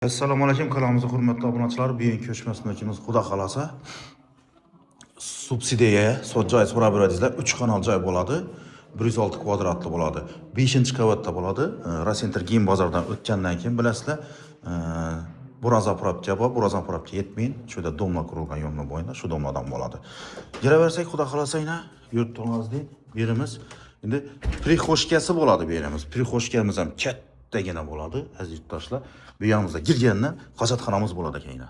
Assalomu alaykum, kanalimizga hurmatli obunachilar. Bugungi ko'chmasimiz Xudo xolasa subsidiya sot joy so'rab beradingizlar. 3 kanal joy bo'ladi. 106 kvadratli bo'ladi. 5-qavatda bo'ladi. Rasenter Gim bozordan o'tgandan keyin bilasizlar, Burazan probka bor. Burazan probka yetmayin. Shuda domla qurilgan yo'lning bo'yida shu domladan bo'ladi. Giraversak, Xudo xolasa yana yurtimizdek berimiz. Endi prixoshkasi bo'ladi bu yerimiz. Prixoshkamiz ham kattagina bo'ladi, aziz yurtdoshlar. Bu yanımızda girgandan hojatxonamiz bo'ladi ekan,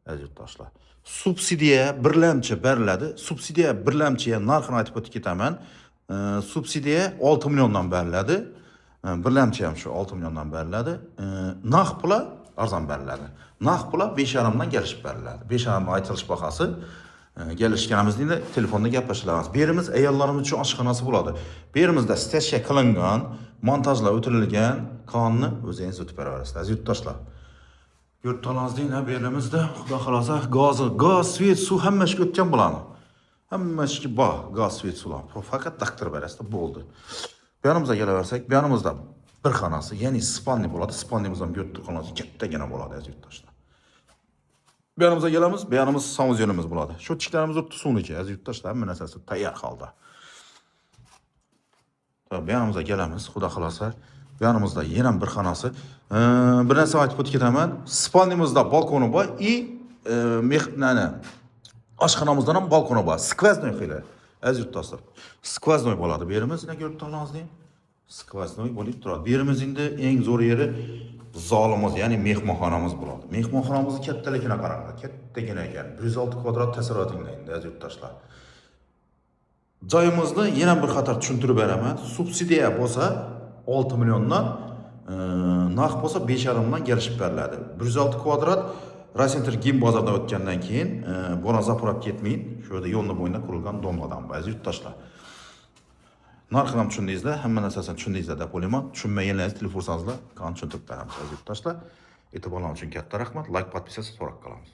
aziz yurtdoshlar. Subsidiya birlamchi beriladi. Subsidiya birlamchiga narxini aytib o'tib ketaman. Subsidiya 6 milliondan beriladi. Birlamchi ham shu 6 milliondan beriladi. Naqd pula arzon beriladi. Naqd pula 5,5 dan kelishib beriladi. 5,5 aytilish bahasi kelishganimizda telefonda gaplashilamiz. Bu yerimiz ayollarimiz uchun oshxonasi bo'ladi. Bu yerimizda stechka qilingan, montajlar o'tirilgan qonni o'zingiz o'tib beraverasiz, aziz yurtdoshlar. Yurtlarimizda bu yerimizda xudo xolasa gaz, svet, suv hamma ishga o'tgan bo'ladi. Hamma ishga bor, gaz, svet, suv. Faqat taqdirib berasizlar, bo'ldi. Bu yerimizga kelaversak, bu yerimizda bir xonasi, ya'ni spalni bo'ladi. Spalnimiz ham yurtxonasi kattagina bo'ladi, aziz yurtdoshlar. Bu yanımıza gelamiz, bu yanımız samuzyonimiz bo'ladi. Shu tiklarimiz o'tdi suvniki, aziz yurtdoshlar, hamma narsasi tayyor holda. Bu yanımıza gelamiz, xudo xolasa. Bu yanımızda yana bir xonasi. Bir narsa aytib o'tib ketaman. Spalnimizda balkoni bor и oshxonamizda ham balkoni bor. Skvoznoy xili, aziz yurtdoshlar. Skvoznoy bo'ladi. Bu yerimiz nega yurtdoshlar? Skvoznoy bo'lib turadi. Bu yerimiz endi eng zo'r yeri zalimiz, ya'ni mehmonxonamiz bo'ladi. Mehmonxonamizni kattaligini qaranglar, kattagina ekan. 106 kvadrat tasavvuratinglar endi, aziz yurtdoshlar. Joyimizni yana bir qator tushuntirib beraman. Subsidiya bo'lsa 6 milliondan, naqd bo'lsa 5,5 dan kelishib beriladi. 106 kvadrat Rasenter Gim bozordan o'tgandan keyin Burazan probka yetmayin. Shu yerda yo'lning bo'yida qurilgan domladan, aziz yurtdoshlar. Narxini ham tushundingizlar, hamma narsasini tushundingizlar deb o'ylayman. Tushunmaganlaringizni telefon so'zingizlar, qancha tushuntirib beramiz, aziz yurtdoshlar. E'tiborlaringiz uchun katta rahmat. Like, podpisatsiya so'rab qolamiz.